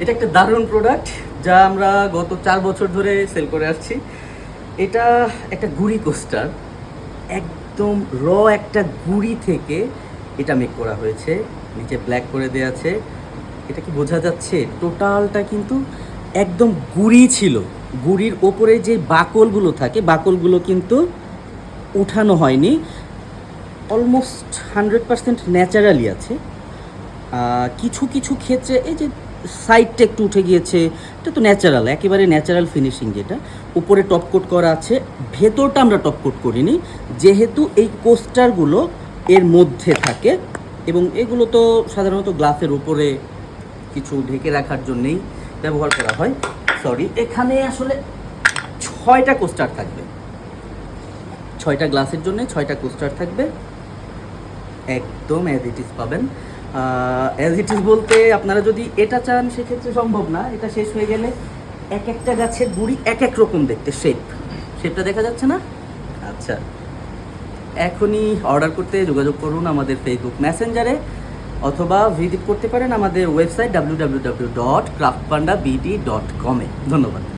এটা একটা দারুণ প্রোডাক্ট যা আমরা গত 4 বছর ধরে সেল করে আসছি। এটা একটা গুড়ি কোস্টার, একদম একটা গুড়ি থেকে এটা মেক করা হয়েছে, নিচে ব্ল্যাক করে দেওয়া আছে। এটা কি বোঝা যাচ্ছে? টোটালটা কিন্তু একদম গুড়ি ছিল। গুড়ির ওপরে যে বাকলগুলো থাকে, বাকলগুলো কিন্তু উঠানো হয়নি, অলমোস্ট 100% ন্যাচারালি আছে। কিছু কিছু ক্ষেত্রে এই যে সাইডটা একটু উঠে গিয়েছে, এটা তো ন্যাচারাল, একেবারে ন্যাচারাল ফিনিশিং। যেটা উপরে টপ কোট করা আছে, ভেতরটা আমরা টপ কোট করিনি, যেহেতু এই কোস্টারগুলো এর মধ্যে থাকে এবং এগুলো তো সাধারণত গ্লাসের উপরে কিছু ঢেকে রাখার জন্যেই ব্যবহার করা হয়। সরি, এখানে আসলে 6টা কোস্টার থাকবে, 6টা গ্লাসের জন্য 6টা কোস্টার থাকবে, একদম অ্যাজ ইট ইজ পাবেন। অ্যাজ ইট ইজ বলতে আপনারা যদি এটা চান সেক্ষেত্রে সম্ভব না, এটা শেষ হয়ে গেলে এক একটা গাছের গুড়ি এক এক রকম দেখতে, শেপটা দেখা যাচ্ছে না? আচ্ছা, এখনই অর্ডার করতে যোগাযোগ করুন আমাদের ফেসবুক মেসেঞ্জারে, অথবা ভিজিট করতে পারেন আমাদের ওয়েবসাইট www.craftpandabd.com-এ। ধন্যবাদ।